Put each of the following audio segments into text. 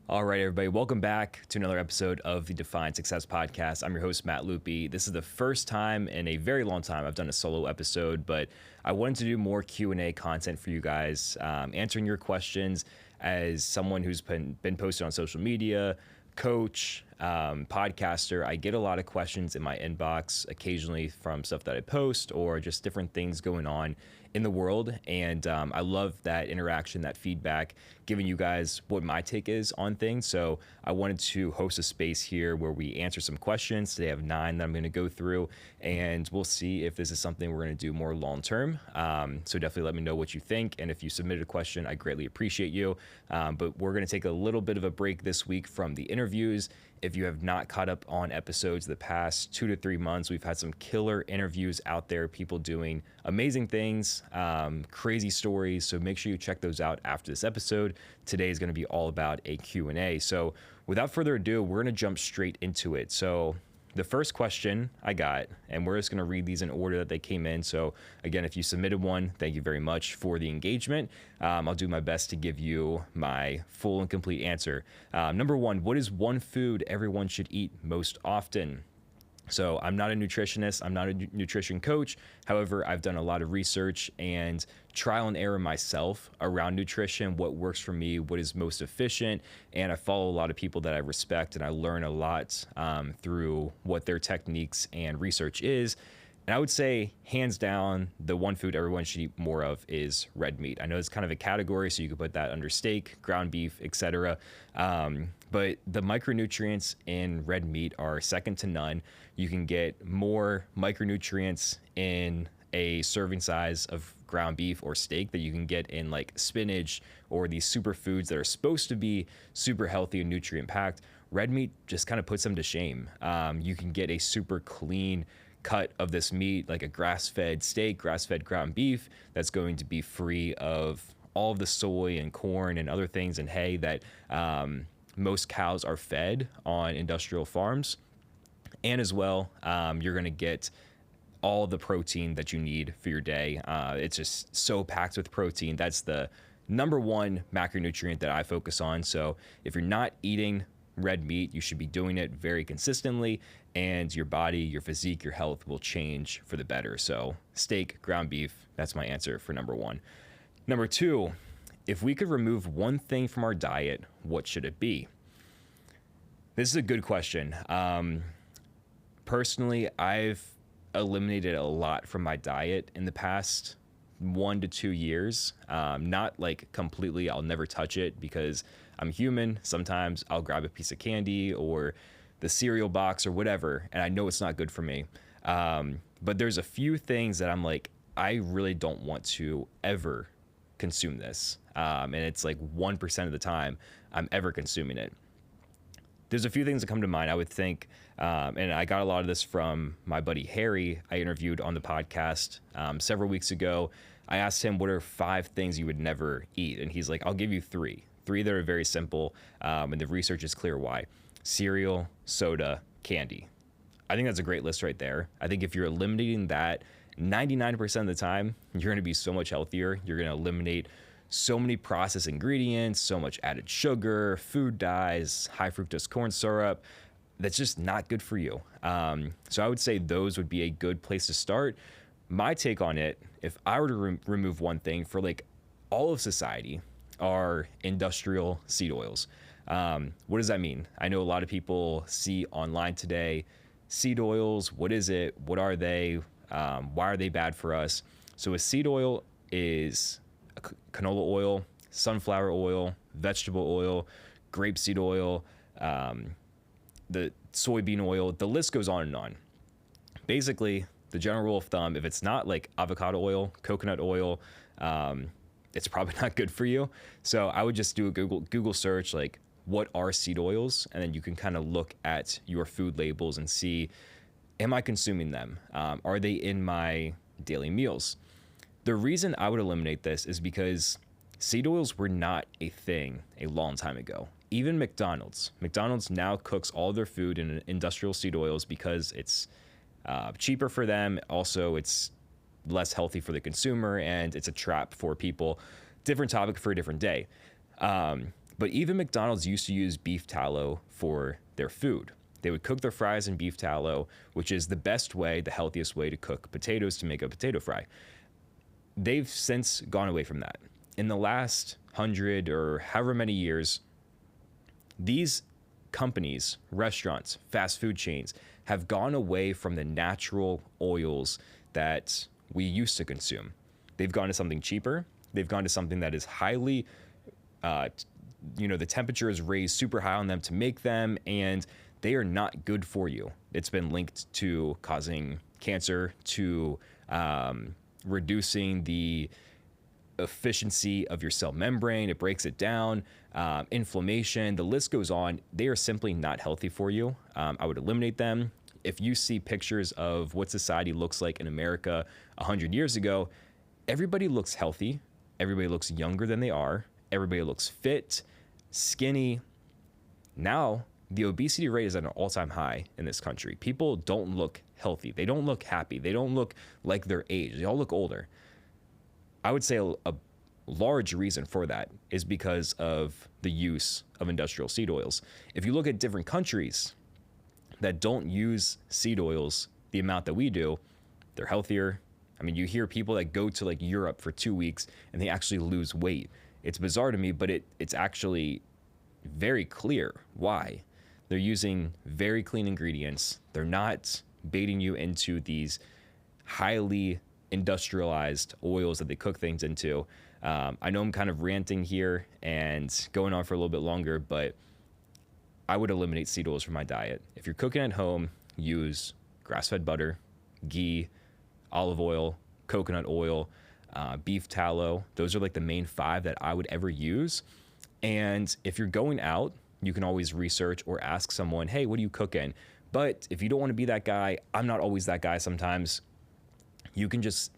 All right, everybody, welcome back to another episode of the Define Success Podcast. I'm your host, Matt Lupi. This is the first time in a very long time I've done a solo episode, but I wanted to do more Q&A content for you guys, answering your questions as someone who's been posted on social media, coach, podcaster. I get a lot of questions in my inbox occasionally from stuff that I post or just different things going on in the world. And I love that interaction, that feedback, giving you guys what my take is on things. So I wanted to host a space here where we answer some questions. Today I have 9 that I'm going to go through, and we'll see if this is something we're going to do more long term. So definitely let me know what you think. And if you submitted a question, I greatly appreciate you. But we're going to take a little bit of a break this week from the interviews. If you have not caught up on episodes the past 2 to 3 months, we've had some killer interviews out there, people doing amazing things, crazy stories. So make sure you check those out after this episode. Today is going to be all about a Q&A. So without further ado, we're going to jump straight into it. So the first question I got, and we're just going to read these in order that they came in. So again, if you submitted one, thank you very much for the engagement. I'll do my best to give you my full and complete answer. Number 1, what is one food everyone should eat most often? So I'm not a nutritionist, I'm not a nutrition coach. However, I've done a lot of research and trial and error myself around nutrition, what works for me, what is most efficient. And I follow a lot of people that I respect, and I learn a lot through what their techniques and research is. And I would say, hands down, the one food everyone should eat more of is red meat. I know it's kind of a category, so you could put that under steak, ground beef, etc. But the micronutrients in red meat are second to none. You can get more micronutrients in a serving size of ground beef or steak that you can get in like spinach or these superfoods that are supposed to be super healthy and nutrient packed. Red meat just kind of puts them to shame. You can get a super clean cut of this meat, like a grass-fed steak, grass-fed ground beef, that's going to be free of all of the soy and corn and other things and hay that most cows are fed on industrial farms. And as well, you're going to get all the protein that you need for your day. It's just so packed with protein. That's the number 1 macronutrient that I focus on. So if you're not eating red meat, you should be doing it very consistently, and your body, your physique, your health will change for the better. So steak, ground beef, that's my answer for number 1. Number 2, if we could remove one thing from our diet, what should it be? This is a good question. Personally, I've eliminated a lot from my diet in the past 1 to 2 years. Not like completely, I'll never touch it because I'm human. Sometimes I'll grab a piece of candy or the cereal box or whatever, and I know it's not good for me. But there's a few things that I'm like, I really don't want to ever consume this. And it's like 1% of the time I'm ever consuming it. There's a few things that come to mind. I would think, and I got a lot of this from my buddy Harry, I interviewed on the podcast several weeks ago. I asked him, what are 5 things you would never eat? And he's like, I'll give you 3 that are very simple, and the research is clear why. Cereal, soda, candy. I think that's a great list right there. I think if you're eliminating that 99% of the time, you're going to be so much healthier. You're going to eliminate so many processed ingredients, so much added sugar, food dyes, high fructose corn syrup. That's just not good for you. So I would say those would be a good place to start. My take on it, if I were to remove one thing for like all of society, are industrial seed oils. What does that mean? I know a lot of people see online today, seed oils, what is it? What are they? Why are they bad for us? So a seed oil is canola oil, sunflower oil, vegetable oil, grapeseed oil, the soybean oil, the list goes on and on. Basically, the general rule of thumb, if it's not like avocado oil, coconut oil, it's probably not good for you. So I would just do a Google search, like what are seed oils? And then you can kind of look at your food labels and see, am I consuming them? Are they in my daily meals? The reason I would eliminate this is because seed oils were not a thing a long time ago. Even McDonald's now cooks all their food in industrial seed oils because it's cheaper for them. Also, it's less healthy for the consumer, and it's a trap for people. Different topic for a different day. But even McDonald's used to use beef tallow for their food. They would cook their fries in beef tallow, which is the best way, the healthiest way to cook potatoes to make a potato fry. They've since gone away from that. In the last 100 or however many years, these companies, restaurants, fast food chains have gone away from the natural oils that we used to consume. They've gone to something cheaper. They've gone to something that is highly, the temperature is raised super high on them to make them, and they are not good for you. It's been linked to causing cancer, to reducing the efficiency of your cell membrane. It breaks it down, inflammation, the list goes on. They are simply not healthy for you. I would eliminate them. If you see pictures of what society looks like in America 100 years ago, everybody looks healthy. Everybody looks younger than they are. Everybody looks fit, skinny. Now, the obesity rate is at an all-time high in this country. People don't look healthy. They don't look happy. They don't look like their age. They all look older. I would say a large reason for that is because of the use of industrial seed oils. If you look at different countries that don't use seed oils the amount that we do, they're healthier. I mean, you hear people that go to like Europe for 2 weeks and they actually lose weight. It's bizarre to me, but it's actually very clear why. They're using very clean ingredients. They're not baiting you into these highly industrialized oils that they cook things into. I know I'm kind of ranting here and going on for a little bit longer, but I would eliminate seed oils from my diet. If you're cooking at home, use grass-fed butter, ghee, olive oil, coconut oil, beef tallow. Those are like the main 5 that I would ever use. And if you're going out, you can always research or ask someone, hey, what are you cooking? But if you don't want to be that guy, I'm not always that guy sometimes, you can just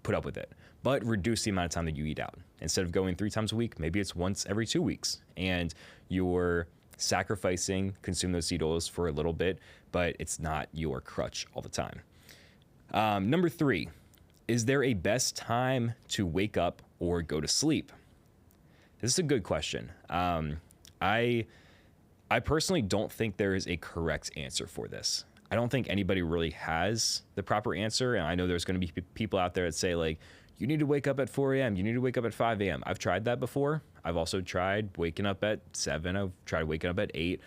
put up with it, but reduce the amount of time that you eat out. Instead of going 3 times a week, maybe it's once every 2 weeks, and you're sacrificing consuming those seed oils for a little bit, but it's not your crutch all the time. Number 3, is there a best time to wake up or go to sleep? This is a good question. I personally don't think there is a correct answer for this. I don't think anybody really has the proper answer. And I know there's going to be people out there that say like, you need to wake up at 4 a.m. You need to wake up at 5 a.m. I've tried that before. I've also tried waking up at 7. I've tried waking up at 8.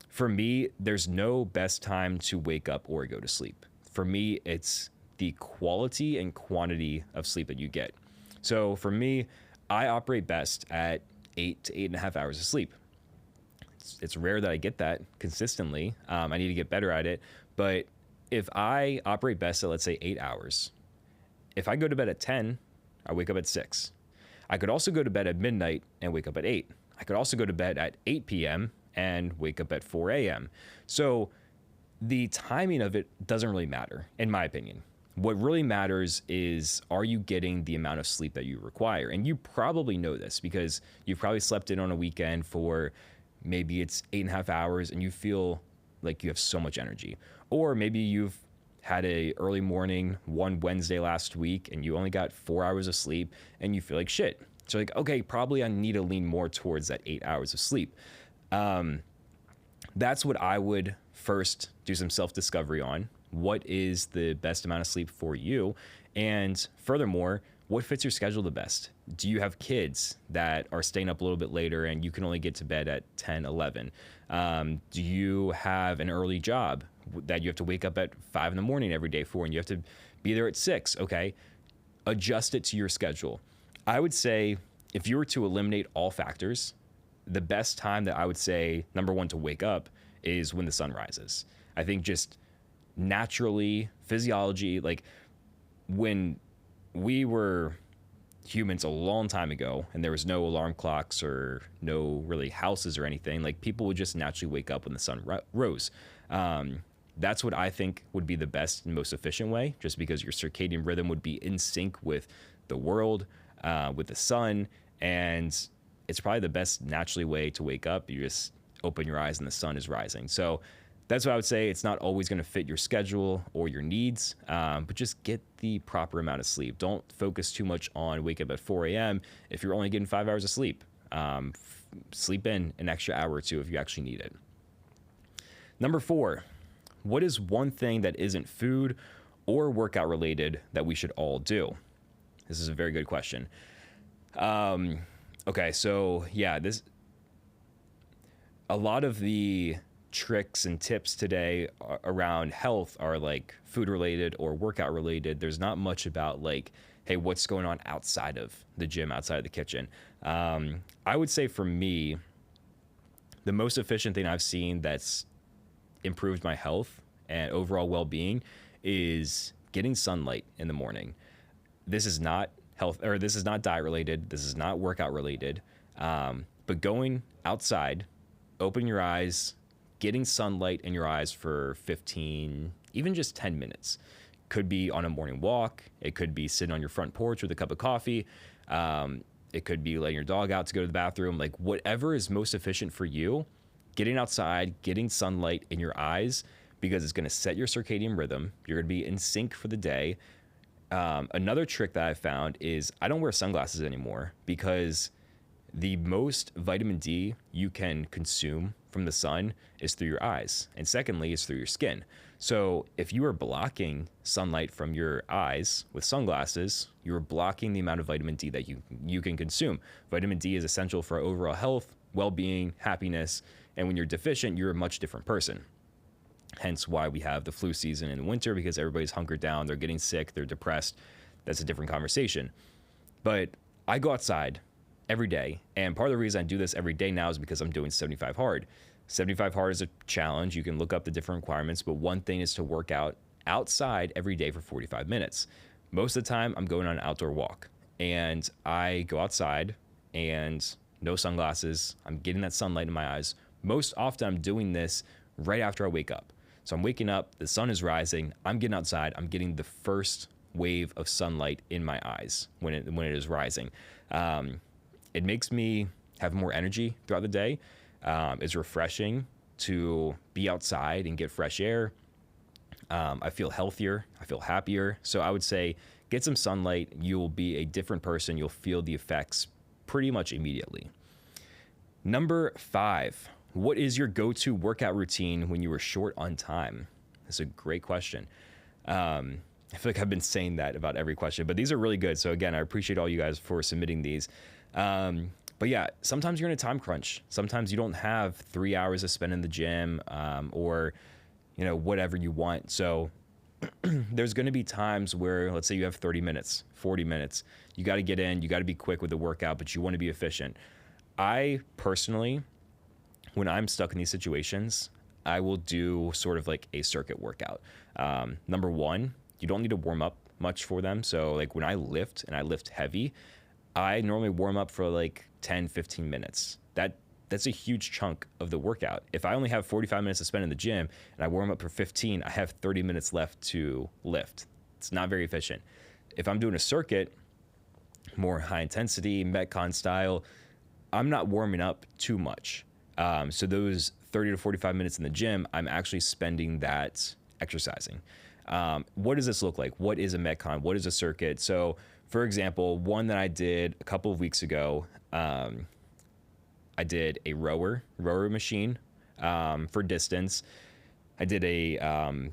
For me, there's no best time to wake up or go to sleep. For me, it's the quality and quantity of sleep that you get. So for me, I operate best at 8 to 8.5 hours of sleep. It's rare that I get that consistently. I need to get better at it. But if I operate best at, let's say, 8 hours, if I go to bed at 10, I wake up at 6. I could also go to bed at midnight and wake up at 8. I could also go to bed at 8 p.m. and wake up at 4 a.m. So the timing of it doesn't really matter, in my opinion. What really matters is, are you getting the amount of sleep that you require? And you probably know this because you've probably slept in on a weekend for maybe it's 8.5 hours and you feel like you have so much energy. Or maybe you've had a early morning one Wednesday last week and you only got 4 hours of sleep and you feel like shit. So like, okay, probably I need to lean more towards that 8 hours of sleep. That's what I would first do some self-discovery on. What is the best amount of sleep for you? And furthermore, what fits your schedule the best? Do you have kids that are staying up a little bit later and you can only get to bed at 10, 11? Do you have an early job that you have to wake up at 5 in the morning every day for and you have to be there at 6? Okay, adjust it to your schedule. I would say if you were to eliminate all factors, the best time that I would say, number one, to wake up is when the sun rises. I think just naturally, physiology, like when we were humans a long time ago and there was no alarm clocks or no really houses or anything, like people would just naturally wake up when the sun rose. That's what I think would be the best and most efficient way, just because your circadian rhythm would be in sync with the world, with the sun, and it's probably the best naturally way to wake up. You just open your eyes and the sun is rising. So that's what I would say. It's not always going to fit your schedule or your needs, but just get the proper amount of sleep. Don't focus too much on wake up at 4 a.m. if you're only getting 5 hours of sleep. Sleep in an extra hour or two if you actually need it. Number 4, what is one thing that isn't food or workout related that we should all do? This is a very good question. Okay, so yeah, a lot of the tricks and tips today around health are like food related or workout related. There's not much about like, hey, what's going on outside of the gym, outside of the kitchen. I would say for me, the most efficient thing I've seen that's improved my health and overall well-being is getting sunlight in the morning. This is not this is not diet related. This is not workout related. But going outside, open your eyes, getting sunlight in your eyes for 15, even just 10 minutes. Could be on a morning walk. It could be sitting on your front porch with a cup of coffee. It could be letting your dog out to go to the bathroom. Like whatever is most efficient for you, getting outside, getting sunlight in your eyes, because it's going to set your circadian rhythm. You're going to be in sync for the day. Another trick that I found is I don't wear sunglasses anymore because the most vitamin D you can consume from the sun is through your eyes. And secondly, is through your skin. So if you are blocking sunlight from your eyes with sunglasses, you're blocking the amount of vitamin D that you can consume. Vitamin D is essential for our overall health, well-being, happiness. And when you're deficient, you're a much different person. Hence why we have the flu season in the winter, because everybody's hunkered down, they're getting sick, they're depressed. That's a different conversation. But I go outside every day. And part of the reason I do this every day now is because I'm doing 75 hard. 75 hard is a challenge. You can look up the different requirements, but one thing is to work out outside every day for 45 minutes. Most of the time I'm going on an outdoor walk and I go outside and no sunglasses. I'm getting that sunlight in my eyes. Most often I'm doing this right after I wake up. So I'm waking up, the sun is rising, I'm getting outside, I'm getting the first wave of sunlight in my eyes when it is rising. It makes me have more energy throughout the day. It's refreshing to be outside and get fresh air. I feel healthier, I feel happier. So I would say get some sunlight, you'll be a different person, you'll feel the effects pretty much immediately. Number 5. What is your go-to workout routine when you are short on time? That's a great question. I feel like I've been saying that about every question, but these are really good. So again, I appreciate all you guys for submitting these. But yeah, sometimes you're in a time crunch. Sometimes you don't have 3 hours to spend in the gym, or, whatever you want. So there's going to be times where, let's say you have 30 minutes, 40 minutes, you got to get in, you got to be quick with the workout, but you want to be efficient. I personally, when I'm stuck in these situations, I will do sort of like a circuit workout. Number 1, you don't need to warm up much for them. So like when I lift and I lift heavy, I normally warm up for like 10, 15 minutes. That's a huge chunk of the workout. If I only have 45 minutes to spend in the gym and I warm up for 15, I have 30 minutes left to lift. It's not very efficient. If I'm doing a circuit, more high intensity, Metcon style, I'm not warming up too much. So those 30 to 45 minutes in the gym, I'm actually spending that exercising. What does this look like? What is a Metcon? What is a circuit? So for example, one that I did a couple of weeks ago, I did a rower machine for distance. I did a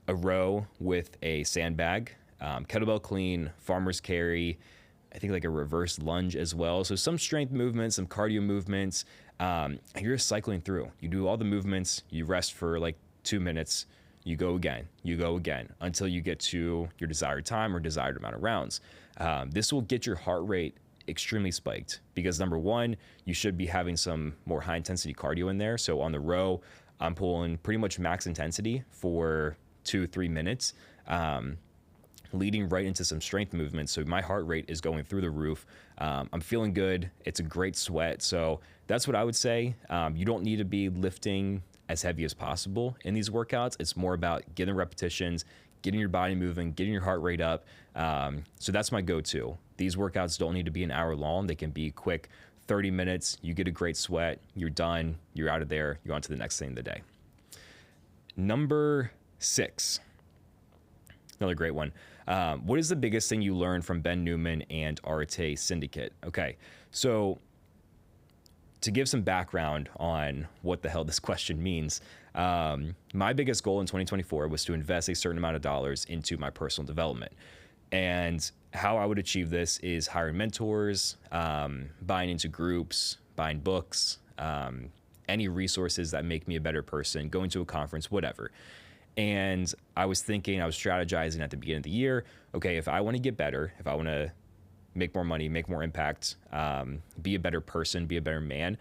row with a sandbag, kettlebell clean, farmer's carry, I think like a reverse lunge as well. So some strength movements, some cardio movements. You're just cycling through. You do all the movements, you rest for like 2 minutes, you go again until you get to your desired time or desired amount of rounds. This will get your heart rate extremely spiked because number 1, you should be having some more high intensity cardio in there. So on the row, I'm pulling pretty much max intensity for 2-3 minutes, leading right into some strength movements. So my heart rate is going through the roof. I'm feeling good. It's a great sweat. So that's what I would say. You don't need to be lifting as heavy as possible in these workouts. It's more about getting repetitions, getting your body moving, getting your heart rate up. So that's my go-to. These workouts don't need to be an hour long. They can be quick, 30 minutes. You get a great sweat. You're done. You're out of there. You're on to the next thing of the day. Number 6. Another great one. What is the biggest thing you learned from Ben Newman and Arte Syndicate? Okay, so to give some background on what the hell this question means, my biggest goal in 2024 was to invest a certain amount of dollars into my personal development. And how I would achieve this is hiring mentors, buying into groups, buying books, any resources that make me a better person, going to a conference, whatever. And I was strategizing at the beginning of the year, okay, if I want to get better, if I want to make more money, make more impact, be a better person, be a better man,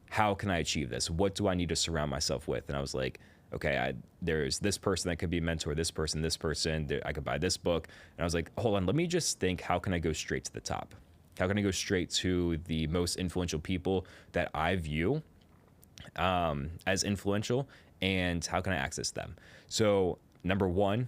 how can I achieve this? What do I need to surround myself with? And I was like, okay, there's this person that could be a mentor, this person, I could buy this book. And I was like, hold on, let me just think, how can I go straight to the top? How can I go straight to the most influential people that I view as influential, and how can I access them? So number one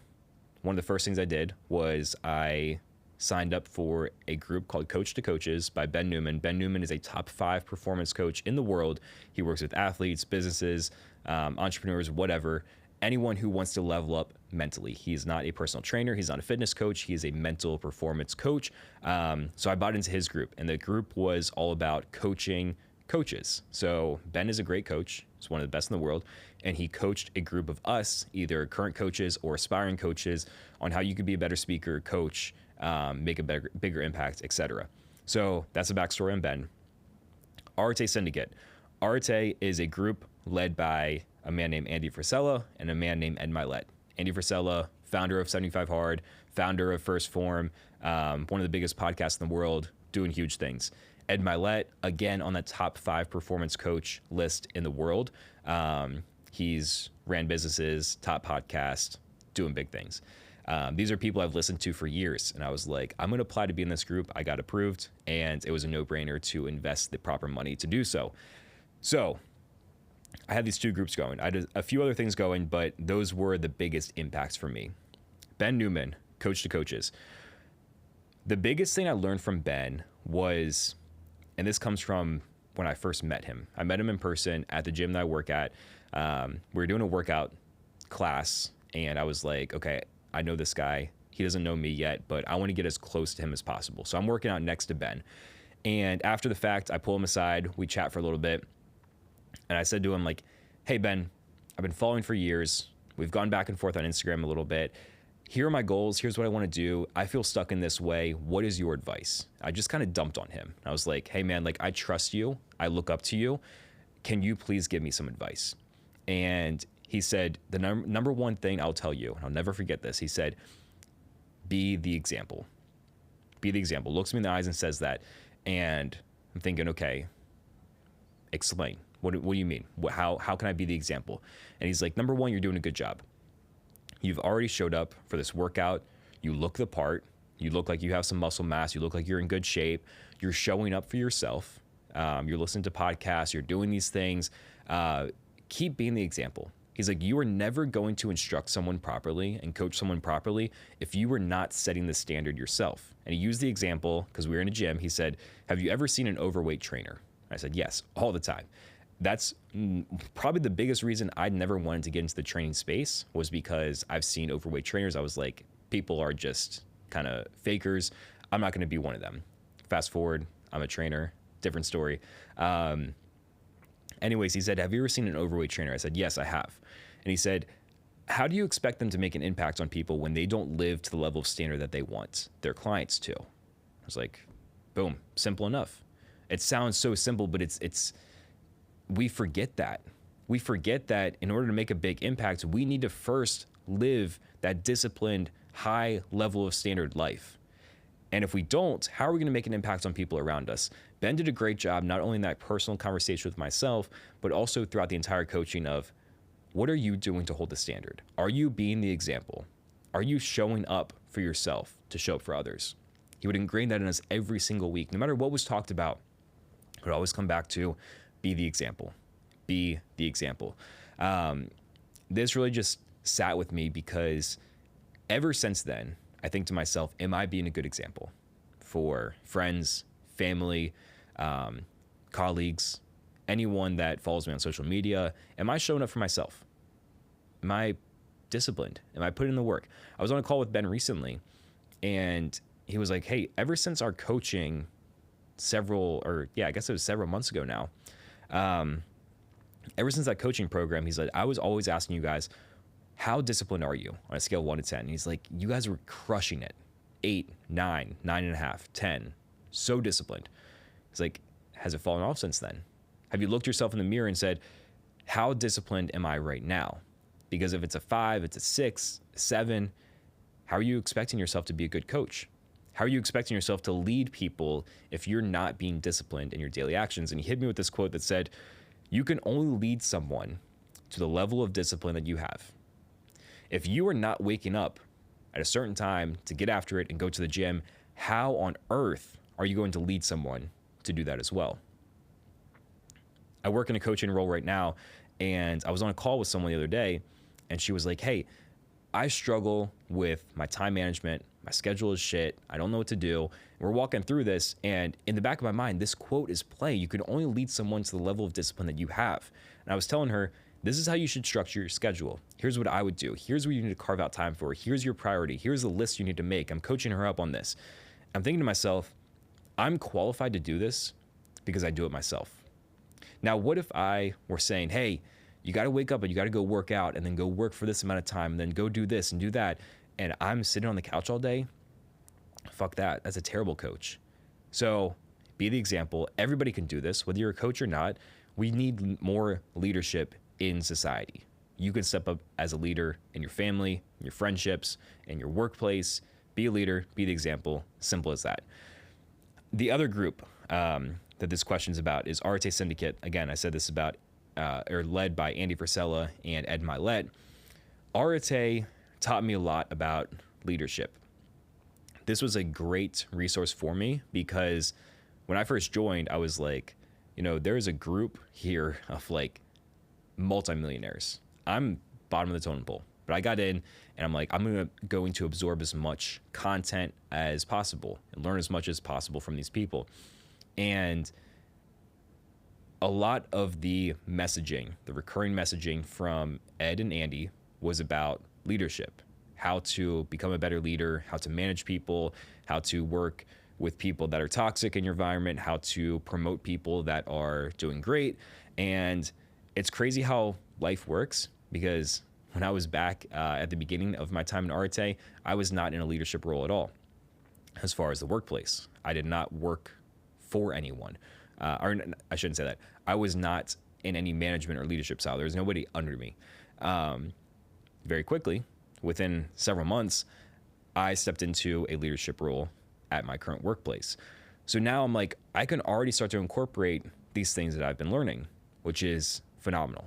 of the first things I did was I signed up for a group called Coach to Coaches by Ben Newman. Ben Newman is a top 5 performance coach in the world. He works with athletes, businesses, entrepreneurs, whatever, anyone who wants to level up mentally. He's not a personal trainer. He's not a fitness coach. He is a mental performance coach. So I bought into his group, and the group was all about coaching coaches. So Ben is a great coach. He's one of the best in the world. And he coached a group of us, either current coaches or aspiring coaches, on how you could be a better speaker, coach, make a bigger impact, etc. So that's the backstory on Ben. Arte Syndicate. Arte is a group led by a man named Andy Frisella and a man named Ed Milet. Andy Frisella, founder of 75 Hard, founder of First Form, one of the biggest podcasts in the world, doing huge things. Ed Milet, again, on the top 5 performance coach list in the world. He's ran businesses, top podcast, doing big things. These are people I've listened to for years, and I was like, I'm going to apply to be in this group. I got approved, and it was a no-brainer to invest the proper money to do so. So I had these 2 groups going. I had a few other things going, but those were the biggest impacts for me. Ben Newman, Coach to Coaches. The biggest thing I learned from Ben was, and this comes from when I first met him. I met him in person at the gym that I work at. We were doing a workout class, and I was like, okay, I know this guy. He doesn't know me yet, but I want to get as close to him as possible. So I'm working out next to Ben. And after the fact, I pull him aside. We chat for a little bit. And I said to him, like, hey, Ben, I've been following for years. We've gone back and forth on Instagram a little bit. Here are my goals. Here's what I want to do. I feel stuck in this way. What is your advice? I just kind of dumped on him. I was like, hey, man, like, I trust you. I look up to you. Can you please give me some advice? And he said, the number one thing I'll tell you, and I'll never forget this, he said, be the example. Be the example. Looks me in the eyes and says that. And I'm thinking, okay, explain. What do you mean? How can I be the example? And he's like, number one, you're doing a good job. You've already showed up for this workout. You look the part. You look like you have some muscle mass. You look like you're in good shape. You're showing up for yourself. You're listening to podcasts. You're doing these things. Keep being the example. He's like, you are never going to instruct someone properly and coach someone properly if you were not setting the standard yourself. And he used the example because we were in a gym. He said, have you ever seen an overweight trainer? I said, yes, all the time. That's probably the biggest reason I never wanted to get into the training space, was because I've seen overweight trainers. I was like, people are just kind of fakers. I'm not going to be one of them. Fast forward, I'm a trainer, different story. Anyways, he said, have you ever seen an overweight trainer? I said, yes, I have. And he said, how do you expect them to make an impact on people when they don't live to the level of standard that they want their clients to? I was like, boom, simple enough. It sounds so simple, but we forget that. We forget that in order to make a big impact, we need to first live that disciplined, high level of standard life. And if we don't, how are we going to make an impact on people around us? Ben did a great job, not only in that personal conversation with myself, but also throughout the entire coaching of, what are you doing to hold the standard? Are you being the example? Are you showing up for yourself to show up for others? He would ingrain that in us every single week. No matter what was talked about, it would always come back to, be the example. Be the example. This really just sat with me because ever since then, I think to myself, am I being a good example for friends, family, colleagues, anyone that follows me on social media? Am I showing up for myself? Am I disciplined? Am I putting in the work? I was on a call with Ben recently, and he was like, hey, ever since our coaching several months ago now, Ever since that coaching program, he's like, I was always asking you guys, how disciplined are you on a scale of 1 to 10? And he's like, you guys were crushing it. 8, 9, 9.5, 10. So disciplined. He's like, has it fallen off since then? Have you looked yourself in the mirror and said, how disciplined am I right now? Because if it's a 5, it's a 6, 7, how are you expecting yourself to be a good coach? How are you expecting yourself to lead people if you're not being disciplined in your daily actions? And he hit me with this quote that said, you can only lead someone to the level of discipline that you have. If you are not waking up at a certain time to get after it and go to the gym, how on earth are you going to lead someone to do that as well? I work in a coaching role right now, and I was on a call with someone the other day, and she was like, hey, I struggle with my time management. My schedule is shit. I don't know what to do. We're walking through this, and in the back of my mind, this quote is playing. You can only lead someone to the level of discipline that you have. And I was telling her, this is how you should structure your schedule. Here's what I would do. Here's what you need to carve out time for. Here's your priority. Here's the list you need to make. I'm coaching her up on this. I'm thinking to myself, I'm qualified to do this because I do it myself. Now, what if I were saying, hey, you got to wake up and you got to go work out and then go work for this amount of time and then go do this and do that. And I'm sitting on the couch all day? Fuck that. That's a terrible coach. So be the example. Everybody can do this, whether you're a coach or not. We need more leadership in society. You can step up as a leader in your family, in your friendships, in your workplace. Be a leader, be the example. Simple as that. The other group that this question's about is Arte Syndicate. Again, I said this about, or led by Andy Frisella and Ed Milet. Arte taught me a lot about leadership. This was a great resource for me because when I first joined, I was like, there's a group here of like multimillionaires. I'm bottom of the totem pole, but I got in and I'm like, I'm going to absorb as much content as possible and learn as much as possible from these people. And a lot of the messaging, the recurring messaging from Ed and Andy was about leadership, how to become a better leader, how to manage people, how to work with people that are toxic in your environment, how to promote people that are doing great. And it's crazy how life works because when I was back at the beginning of my time in Arte, I was not in a leadership role at all as far as the workplace. I did not work for anyone. Or I shouldn't say that. I was not in any management or leadership style. There was nobody under me. Very quickly, within several months, I stepped into a leadership role at my current workplace. So now I'm like, I can already start to incorporate these things that I've been learning, which is phenomenal.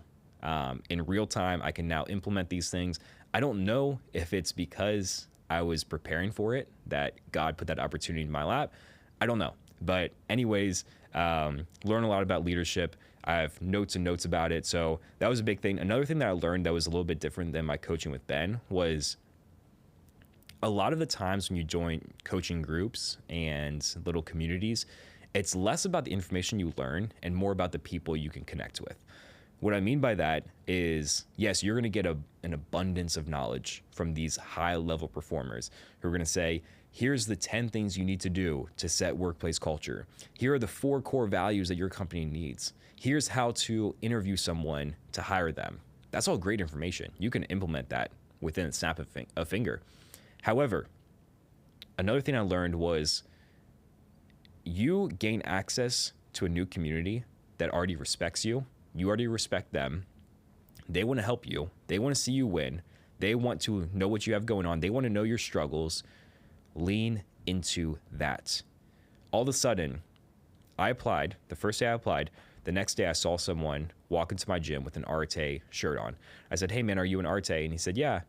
In real time, I can now implement these things. I don't know if it's because I was preparing for it that God put that opportunity in my lap. I don't know. But anyways, learn a lot about leadership. I have notes and notes about it. So that was a big thing. Another thing that I learned that was a little bit different than my coaching with Ben was a lot of the times when you join coaching groups and little communities, it's less about the information you learn and more about the people you can connect with. What I mean by that is, yes, you're going to get an abundance of knowledge from these high-level performers who are going to say, here's the 10 things you need to do to set workplace culture. Here are the 4 core values that your company needs. Here's how to interview someone to hire them. That's all great information. You can implement that within a snap of a finger. However, another thing I learned was you gain access to a new community that already respects you. You already respect them. They want to help you. They want to see you win. They want to know what you have going on. They want to know your struggles. Lean into that. All of a sudden, I applied. The first day I applied, the next day I saw someone walk into my gym with an Arte shirt on. I said, hey man, are you an Arte? And he said, yeah,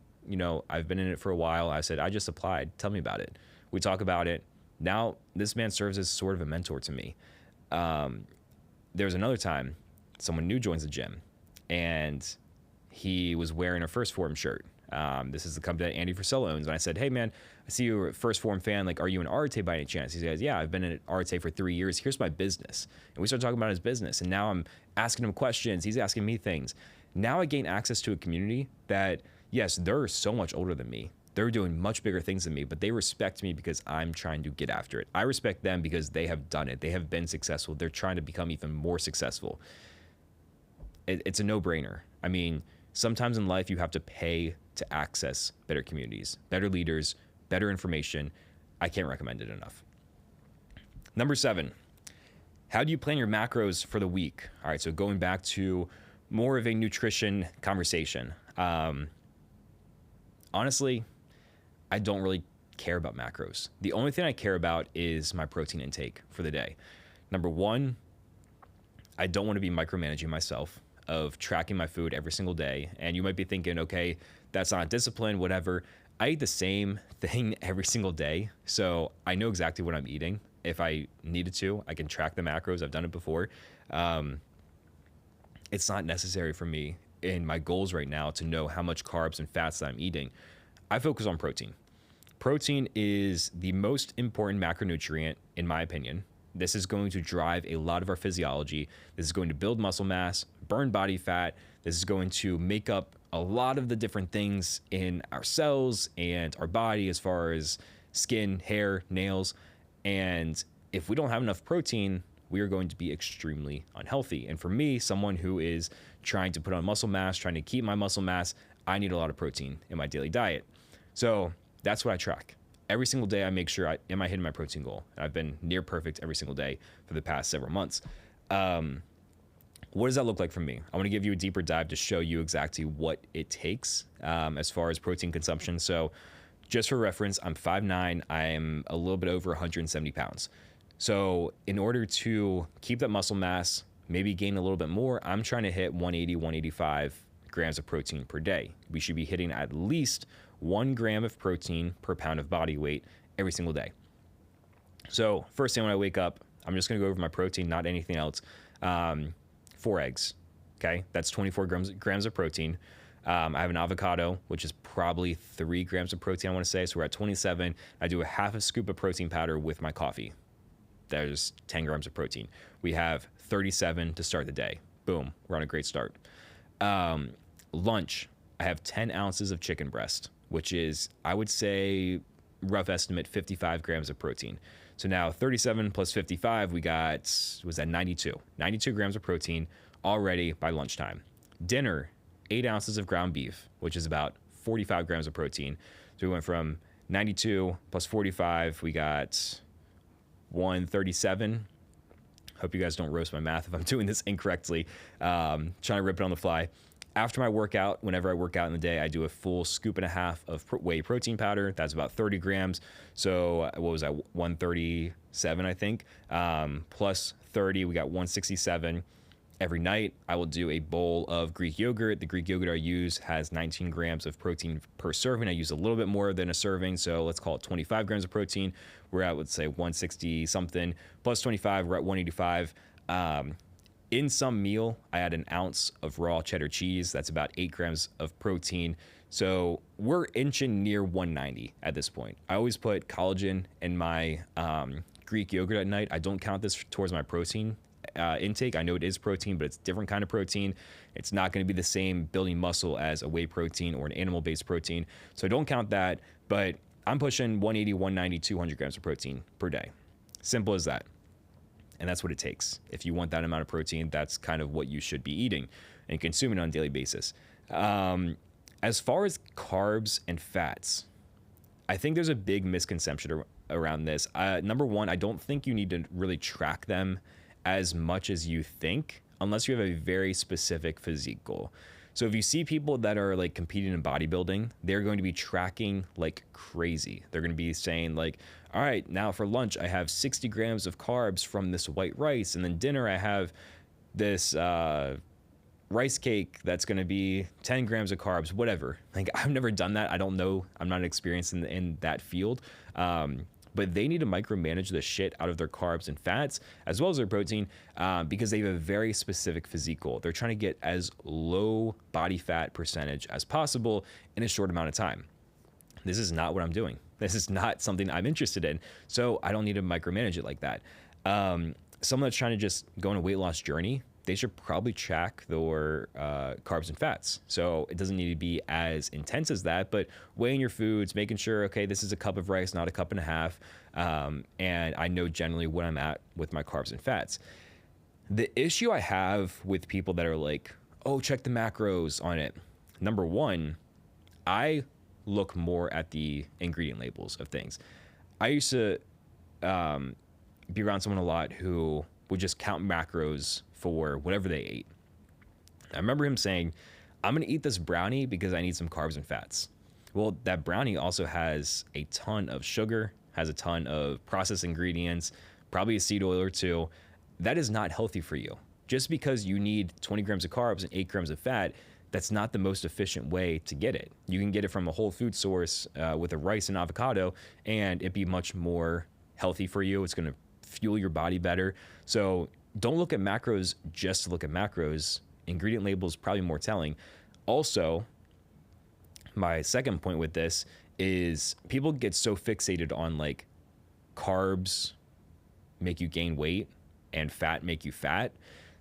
I've been in it for a while. I said, I just applied. Tell me about it. We talk about it. Now this man serves as sort of a mentor to me. There's another time someone new joins the gym and he was wearing a First Form shirt. This is the company that Andy Frisella owns. And I said, hey man, I see you're a First Form fan. Like, are you an Arte by any chance? He says, yeah, I've been in Arte for 3 years. Here's my business. And we started talking about his business. And now I'm asking him questions. He's asking me things. Now I gain access to a community that, yes, they're so much older than me. They're doing much bigger things than me, but they respect me because I'm trying to get after it. I respect them because they have done it. They have been successful. They're trying to become even more successful. it's a no-brainer. I mean, sometimes in life you have to pay to access better communities, better leaders, better information. I can't recommend it enough. Number 7, how do you plan your macros for the week? All right, so going back to more of a nutrition conversation. Honestly, I don't really care about macros. The only thing I care about is my protein intake for the day. Number 1, I don't want to be micromanaging myself of tracking my food every single day. And you might be thinking, okay, that's not discipline, whatever. I eat the same thing every single day. So I know exactly what I'm eating. If I needed to, I can track the macros. I've done it before. It's not necessary for me in my goals right now to know how much carbs and fats that I'm eating. I focus on protein. Protein is the most important macronutrient, in my opinion. This is going to drive a lot of our physiology. This is going to build muscle mass, burn body fat. This is going to make up a lot of the different things in our cells and our body as far as skin, hair, nails. And if we don't have enough protein, we are going to be extremely unhealthy. And for me, someone who is trying to put on muscle mass, trying to keep my muscle mass, I need a lot of protein in my daily diet. So that's what I track. Every single day, I make sure am I hitting my protein goal? And I've been near perfect every single day for the past several months. What does that look like for me? I want to give you a deeper dive to show you exactly what it takes as far as protein consumption. So just for reference, I'm 5'9". I'm a little bit over 170 pounds. So in order to keep that muscle mass, maybe gain a little bit more, I'm trying to hit 180, 185 grams of protein per day. We should be hitting at least 1 gram of protein per pound of body weight every single day. So first thing when I wake up, I'm just going to go over my protein, not anything else. 4 eggs. Okay. That's 24 grams of protein. I have an avocado, which is probably 3 grams of protein, I want to say. So we're at 27. I do a half a scoop of protein powder with my coffee. There's 10 grams of protein. We have 37 to start the day. Boom. We're on a great start. Lunch, I have 10 ounces of chicken breast, which is, I would say, rough estimate, 55 grams of protein. So now 37 plus 55, we got, was that 92? 92 grams of protein already by lunchtime. Dinner, 8 ounces of ground beef, which is about 45 grams of protein. So we went from 92 plus 45, we got 137. Hope you guys don't roast my math if I'm doing this incorrectly. Trying to rip it on the fly. After my workout, whenever I work out in the day, I do a full scoop and a half of whey protein powder. That's about 30 grams. So what was that? 137, I think. Plus 30, we got 167. Every night, I will do a bowl of Greek yogurt. The Greek yogurt I use has 19 grams of protein per serving. I use a little bit more than a serving, so let's call it 25 grams of protein. We're at, let's say, 160 something. Plus 25, we're at 185. In some meal, I add an ounce of raw cheddar cheese. That's about 8 grams of protein. So we're inching near 190 at this point. I always put collagen in my Greek yogurt at night. I don't count this towards my protein intake. I know it is protein, but it's a different kind of protein. It's not going to be the same building muscle as a whey protein or an animal-based protein. So I don't count that, but I'm pushing 180, 190, 200 grams of protein per day. Simple as that. And that's what it takes. If you want that amount of protein, that's kind of what you should be eating and consuming on a daily basis. As far as carbs and fats, I think there's a big misconception around this. Number one, I don't think you need to really track them as much as you think, unless you have a very specific physique goal. So if you see people that are like competing in bodybuilding, they're going to be tracking like crazy. They're going to be saying like, all right, now for lunch, I have 60 grams of carbs from this white rice. And then dinner, I have this rice cake that's going to be 10 grams of carbs, whatever. Like I've never done that. I don't know. I'm not experienced in that field. But they need to micromanage the shit out of their carbs and fats as well as their protein because they have a very specific physique goal. They're trying to get as low body fat percentage as possible in a short amount of time. This is not what I'm doing. This is not something I'm interested in. So I don't need to micromanage it like that. Someone that's trying to just go on a weight loss journey, they should probably track their carbs and fats. So it doesn't need to be as intense as that, but weighing your foods, making sure, okay, this is a cup of rice, not a cup and a half. And I know generally what I'm at with my carbs and fats. The issue I have with people that are like, oh, check the macros on it. Number one, I look more at the ingredient labels of things. I used to be around someone a lot who would just count macros for whatever they ate. I remember him saying, I'm going to eat this brownie because I need some carbs and fats. Well, that brownie also has a ton of sugar, has a ton of processed ingredients, probably a seed oil or two. That is not healthy for you. Just because you need 20 grams of carbs and 8 grams of fat, that's not the most efficient way to get it. You can get it from a whole food source with a rice and avocado, and it'd be much more healthy for you. It's going to fuel your body better. So don't look at macros just to look at macros. Ingredient labels probably more telling. Also, my second point with this is people get so fixated on like carbs make you gain weight and fat make you fat.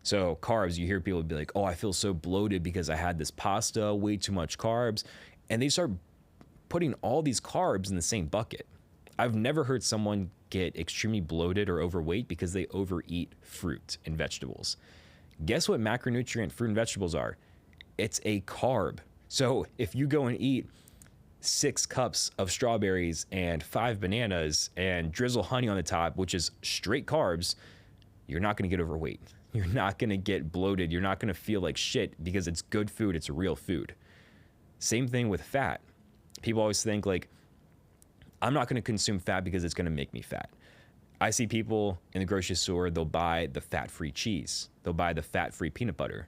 So carbs, you hear people be like, oh, I feel so bloated because I had this pasta, way too much carbs. And they start putting all these carbs in the same bucket. I've never heard someone get extremely bloated or overweight because they overeat fruit and vegetables. Guess what macronutrient fruit and vegetables are? It's a carb. So if you go and eat 6 cups of strawberries and 5 bananas and drizzle honey on the top, which is straight carbs, you're not going to get overweight. You're not going to get bloated. You're not going to feel like shit because it's good food. It's real food. Same thing with fat. People always think like, I'm not going to consume fat because it's going to make me fat. I see people in the grocery store, they'll buy the fat-free cheese. They'll buy the fat-free peanut butter.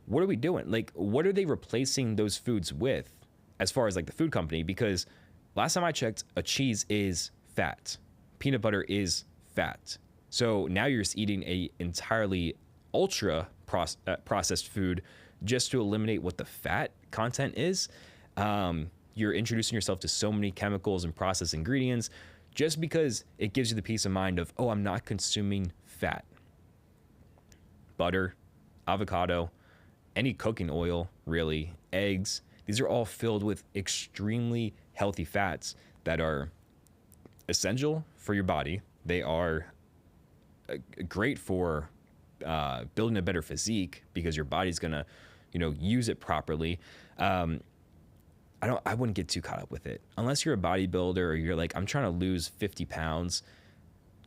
What are we doing? Like, what are they replacing those foods with as far as like the food company? Because last time I checked, a cheese is fat. Peanut butter is fat. So now you're just eating a entirely ultra processed food just to eliminate what the fat content is. You're introducing yourself to so many chemicals and processed ingredients just because it gives you the peace of mind of, oh, I'm not consuming fat. Butter, avocado, any cooking oil, really, eggs, these are all filled with extremely healthy fats that are essential for your body. They are great for building a better physique because your body's gonna, use it properly. I wouldn't get too caught up with it. Unless you're a bodybuilder or you're like, I'm trying to lose 50 pounds,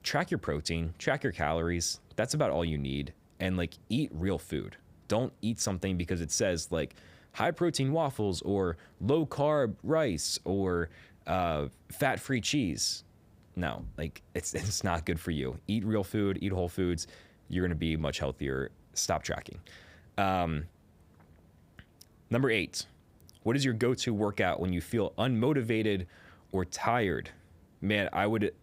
track your protein, track your calories. That's about all you need. And like, eat real food. Don't eat something because it says like high protein waffles or low carb rice or fat-free cheese. No, like it's not good for you. Eat real food, eat whole foods. You're going to be much healthier. Stop tracking. Number 8. What is your go-to workout when you feel unmotivated or tired? Man, I would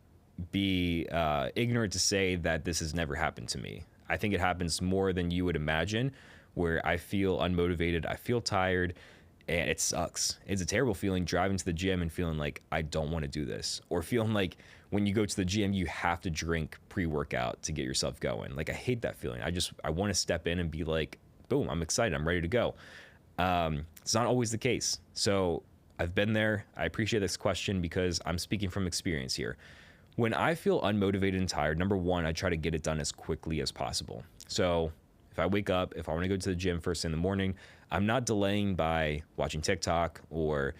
be ignorant to say that this has never happened to me. I think it happens more than you would imagine, where I feel unmotivated, I feel tired, and it sucks. It's a terrible feeling driving to the gym and feeling like I don't want to do this, or feeling like when you go to the gym, you have to drink pre-workout to get yourself going. Like, I hate that feeling. I want to step in and be like, boom, I'm excited, I'm ready to go. It's not always the case. So I've been there. I appreciate this question because I'm speaking from experience here. When I feel unmotivated and tired, number one, I try to get it done as quickly as possible. So if I wake up, if I want to go to the gym first in the morning, I'm not delaying by watching TikTok or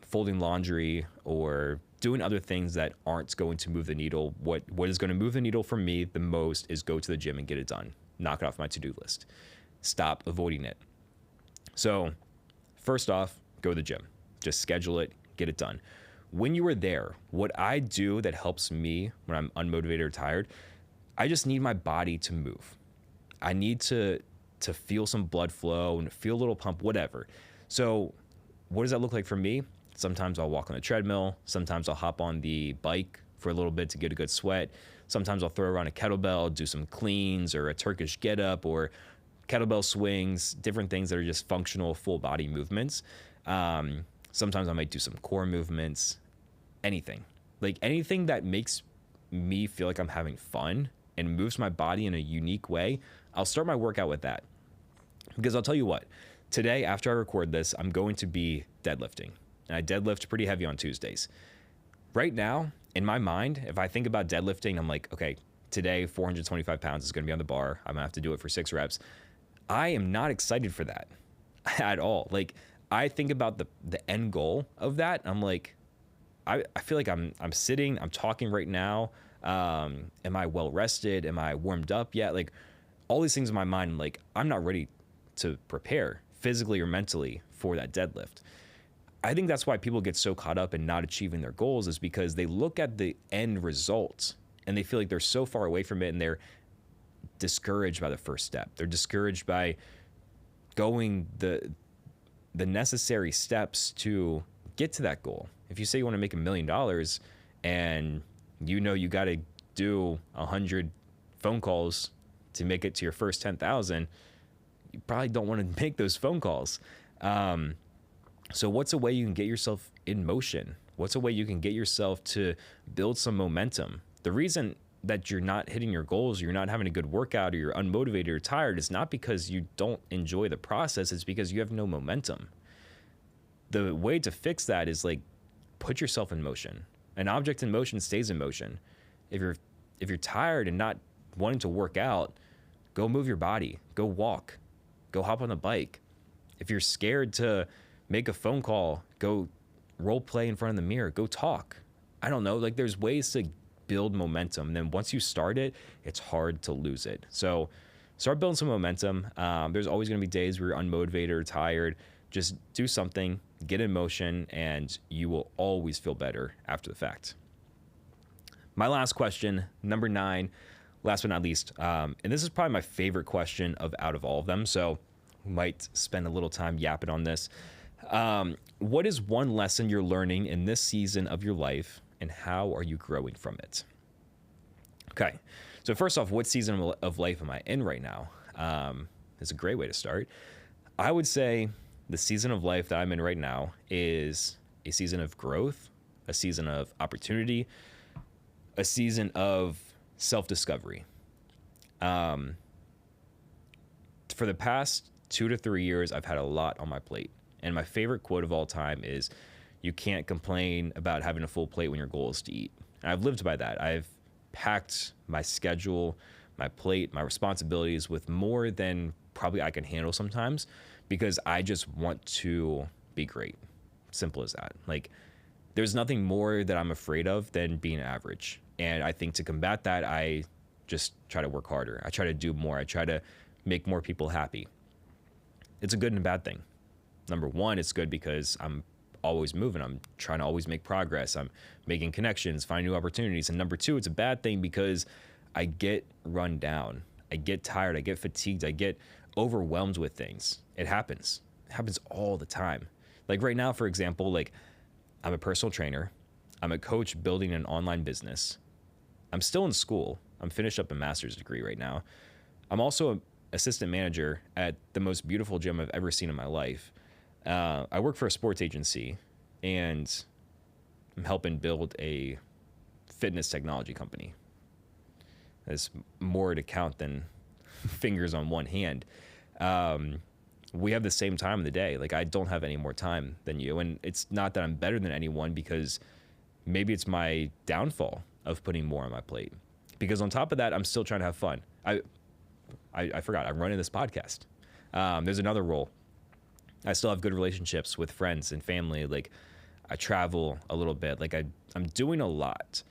folding laundry or doing other things that aren't going to move the needle. What is going to move the needle for me the most is go to the gym and get it done. Knock it off my to-do list. Stop avoiding it. So first off, go to the gym. Just schedule it, get it done. When you are there, what I do that helps me when I'm unmotivated or tired, I just need my body to move. I need to feel some blood flow and feel a little pump, whatever. So what does that look like for me? Sometimes I'll walk on the treadmill. Sometimes I'll hop on the bike for a little bit to get a good sweat. Sometimes I'll throw around a kettlebell, do some cleans or a Turkish get up or kettlebell swings, different things that are just functional full body movements. Sometimes I might do some core movements, anything. Like anything that makes me feel like I'm having fun and moves my body in a unique way, I'll start my workout with that. Because I'll tell you what, today after I record this, I'm going to be deadlifting. And I deadlift pretty heavy on Tuesdays. Right now, in my mind, if I think about deadlifting, I'm like, okay, today 425 pounds is going to be on the bar. I'm going to have to do it for 6 reps. I am not excited for that at all. Like, I think about the end goal of that. I'm like, I feel like I'm sitting, I'm talking right now. Am I well rested? Am I warmed up yet? Like, all these things in my mind, like, I'm not ready to prepare physically or mentally for that deadlift. I think that's why people get so caught up in not achieving their goals, is because they look at the end result and they feel like they're so far away from it, and they're discouraged by the first step. They're discouraged by going the necessary steps to get to that goal. If you say you want to make $1 million and you know you got to do 100 phone calls to make it to your first 10,000, you probably don't want to make those phone calls. So what's a way you can get yourself in motion? What's a way you can get yourself to build some momentum? The reason that you're not hitting your goals, you're not having a good workout, or you're unmotivated or tired, is not because you don't enjoy the process. It's because you have no momentum. The way to fix that is, like, put yourself in motion. An object in motion stays in motion. If you're tired and not wanting to work out, go move your body, go walk, go hop on a bike. If you're scared to make a phone call, go role play in front of the mirror, go talk. I don't know, like, there's ways to build momentum. And then once you start it, it's hard to lose it. So start building some momentum. There's always going to be days where you're unmotivated or tired. Just do something, get in motion, and you will always feel better after the fact. My last question, number 9, last but not least, and this is probably my favorite question out of all of them, so we might spend a little time yapping on this. What is one lesson you're learning in this season of your life, and how are you growing from it? Okay, so first off, what season of life am I in right now? It's a great way to start. I would say the season of life that I'm in right now is a season of growth, a season of opportunity, a season of self-discovery. For the past 2 to 3 years, I've had a lot on my plate. And my favorite quote of all time is, you can't complain about having a full plate when your goal is to eat. And I've lived by that. I've packed my schedule, my plate, my responsibilities with more than probably I can handle sometimes, because I just want to be great. Simple as that. Like, there's nothing more that I'm afraid of than being average. And I think to combat that, I just try to work harder. I try to do more. I try to make more people happy. It's a good and a bad thing. Number one, it's good because I'm always moving. I'm trying to always make progress. I'm making connections, find new opportunities. And number two, it's a bad thing because I get run down. I get tired. I get fatigued. I get overwhelmed with things. It happens. It happens all the time. Like right now, for example, like, I'm a personal trainer. I'm a coach building an online business. I'm still in school. I'm finished up a master's degree right now. I'm also an assistant manager at the most beautiful gym I've ever seen in my life. I work for a sports agency, and I'm helping build a fitness technology company. There's more to count than fingers on one hand. We have the same time of the day. Like, I don't have any more time than you. And it's not that I'm better than anyone, because maybe it's my downfall of putting more on my plate. Because on top of that, I'm still trying to have fun. I forgot, I'm running this podcast. There's another role. I still have good relationships with friends and family. Like, I travel a little bit. Like, I'm doing a lot.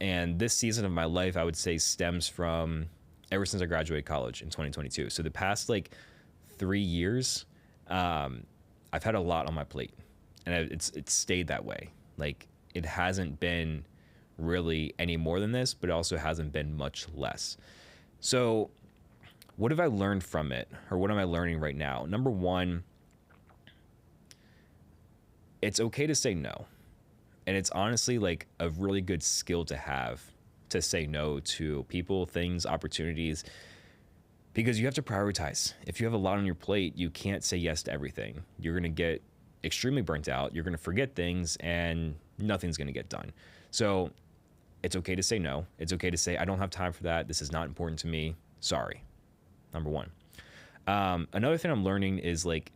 And this season of my life, I would say, stems from ever since I graduated college in 2022. So the past, like, 3 years, I've had a lot on my plate. And it's stayed that way. Like, it hasn't been really any more than this, but it also hasn't been much less. So what have I learned from it? Or what am I learning right now? Number one, it's okay to say no. And it's honestly, like, a really good skill to have, to say no to people, things, opportunities, because you have to prioritize. If you have a lot on your plate, you can't say yes to everything. You're going to get extremely burnt out. You're going to forget things, and nothing's going to get done. So it's okay to say no. It's okay to say, I don't have time for that. This is not important to me. Sorry. Number one. Another thing I'm learning is, like,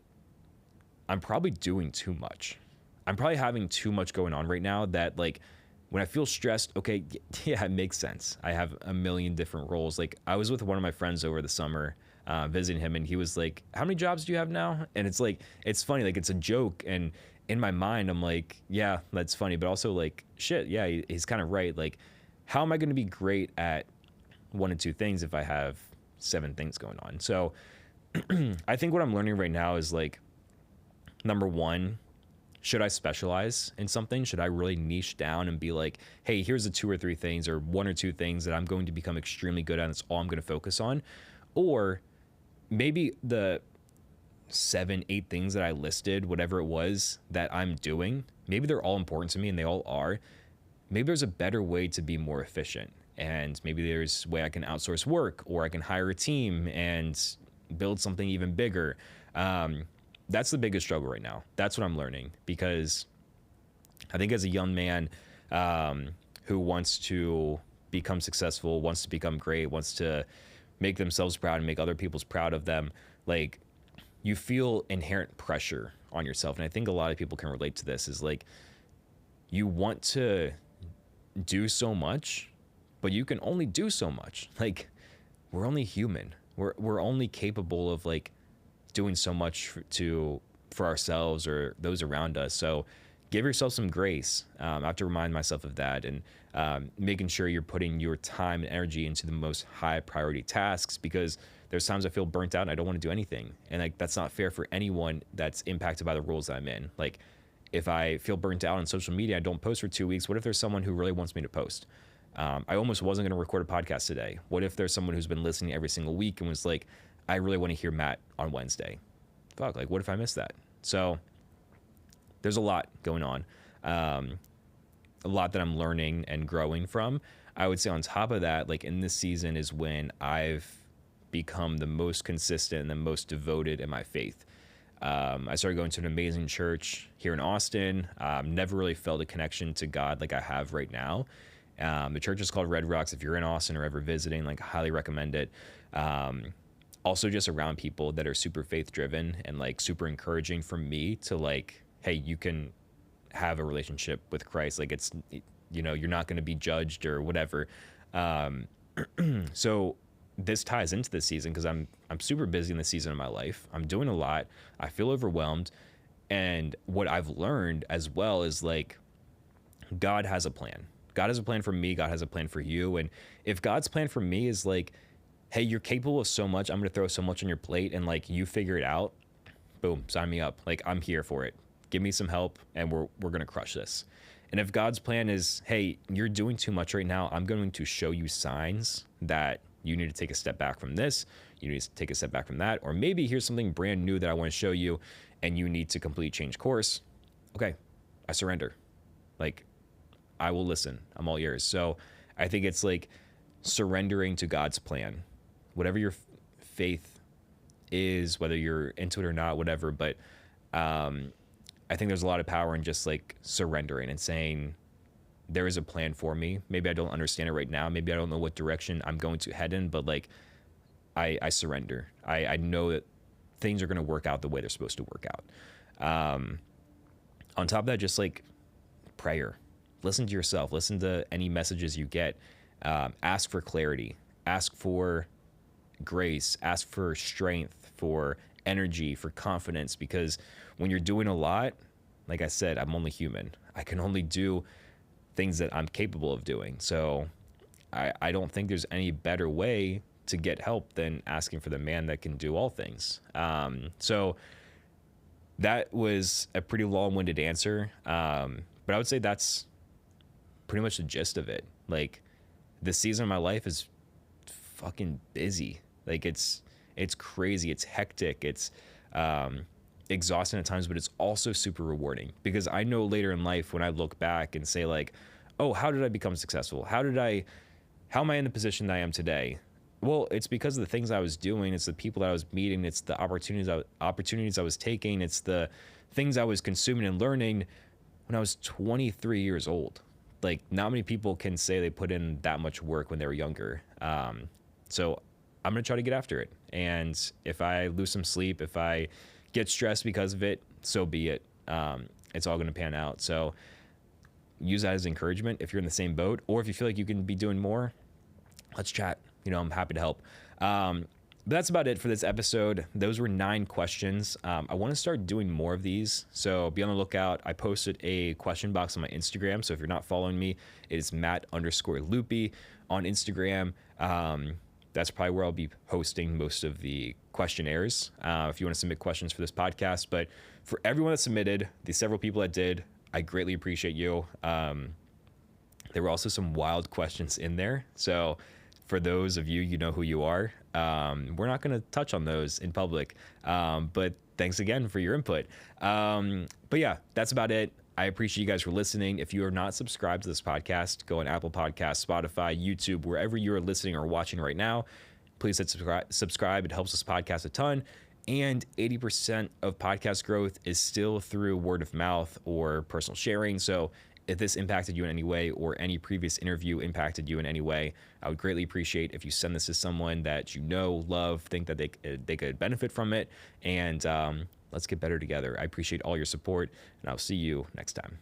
I'm probably doing too much. I'm probably having too much going on right now that, like, when I feel stressed, okay, yeah, it makes sense. I have a million different roles. Like, I was with one of my friends over the summer. visiting him, and he was like, "How many jobs do you have now?" And it's like, it's funny, like it's a joke, and in my mind, I'm like, yeah, that's funny, but also like, shit, yeah, he's kind of right. Like, how am I going to be great at one or two things if I have 7 things going on? So I think what I'm learning right now is like, number one, should I specialize in something? Should I really niche down and be like, hey, here's the 2 or 3 things or 1 or 2 things that I'm going to become extremely good at, and that's all I'm going to focus on? Or maybe the 7, 8 things that I listed, whatever it was that I'm doing, maybe they're all important to me, and they all are. Maybe there's a better way to be more efficient, and maybe there's a way I can outsource work, or I can hire a team and build something even bigger. That's the biggest struggle right now. That's what I'm learning, because I think as a young man who wants to become successful, wants to become great, wants to make themselves proud and make other people's proud of them, like, you feel inherent pressure on yourself. And I think a lot of people can relate to this, is like, you want to do so much, but you can only do so much. Like, we're only human. We're only capable of like doing so much for ourselves or those around us. So give yourself some grace. I have to remind myself of that, and making sure you're putting your time and energy into the most high priority tasks, because there's times I feel burnt out and I don't want to do anything. And like, that's not fair for anyone that's impacted by the roles that I'm in. Like, if I feel burnt out on social media, I don't post for 2 weeks. What if there's someone who really wants me to post? I almost wasn't going to record a podcast today. What if there's someone who's been listening every single week and was like, I really want to hear Matt on Wednesday? Fuck, like, what if I missed that? So there's a lot going on. A lot that I'm learning and growing from. I would say on top of that, like, in this season is when I've become the most consistent and the most devoted in my faith. I started going to an amazing church here in Austin. Never really felt a connection to God like I have right now. The church is called Red Rocks. If you're in Austin or ever visiting, like, highly recommend it. Also just around people that are super faith driven and like super encouraging for me to like, hey, you can have a relationship with Christ. Like, it's, you know, you're not going to be judged or whatever. So this ties into this season, because I'm super busy in this season of my life. I'm doing a lot. I feel overwhelmed. And what I've learned as well is like, God has a plan. God has a plan for me. God has a plan for you. And if God's plan for me is like, hey, you're capable of so much, I'm going to throw so much on your plate, and like, you figure it out, boom, sign me up. Like, I'm here for it. Give me some help, and we're going to crush this. And if God's plan is, hey, you're doing too much right now, I'm going to show you signs that you need to take a step back from this, you need to take a step back from that, or maybe here's something brand new that I want to show you, and you need to completely change course. Okay, I surrender. Like, I will listen. I'm all ears. So I think it's like surrendering to God's plan, whatever your faith is, whether you're into it or not, whatever. But I think there's a lot of power in just like surrendering and saying, there is a plan for me. Maybe I don't understand it right now. Maybe I don't know what direction I'm going to head in, but like, I surrender. I know that things are going to work out the way they're supposed to work out. On top of that, just like prayer. Listen to yourself. Listen to any messages you get. Ask for clarity. Ask for grace. Ask for strength, for energy, for confidence. Because when you're doing a lot, like I said, I'm only human. I can only do things that I'm capable of doing. So I don't think there's any better way to get help than asking for the man that can do all things. So that was a pretty long-winded answer. But I would say that's pretty much the gist of it. Like, this season of my life is fucking busy. Like, it's crazy. It's hectic. It's exhausting at times, but it's also super rewarding, because I know later in life when I look back and say like, oh, how did I become successful? How am I in the position that I am today? Well, it's because of the things I was doing. It's the people that I was meeting. It's the opportunities I was taking. It's the things I was consuming and learning when I was 23 years old. Like, not many people can say they put in that much work when they were younger. So I'm going to try to get after it. And if I lose some sleep, if I get stressed because of it, so be it. It's all going to pan out. So use that as encouragement if you're in the same boat, or if you feel like you can be doing more, let's chat. You know, I'm happy to help. But that's about it for this episode. Those were 9 questions. I want to start doing more of these, so be on the lookout. I posted a question box on my Instagram, so if you're not following me, it is Matt_Loopy on Instagram. That's probably where I'll be hosting most of the questionnaires if you want to submit questions for this podcast. But for everyone that submitted, the several people that did, I greatly appreciate you. There were also some wild questions in there, so for those of you, you know who you are. We're not going to touch on those in public, but thanks again for your input. But yeah, that's about it. I appreciate you guys for listening. If you are not subscribed to this podcast, go on Apple Podcasts, Spotify, YouTube, wherever you are listening or watching right now. Please hit subscribe. It helps this podcast a ton. And 80% of podcast growth is still through word of mouth or personal sharing. So if this impacted you in any way, or any previous interview impacted you in any way, I would greatly appreciate if you send this to someone that you know, love, think that they could benefit from it. And let's get better together. I appreciate all your support, and I'll see you next time.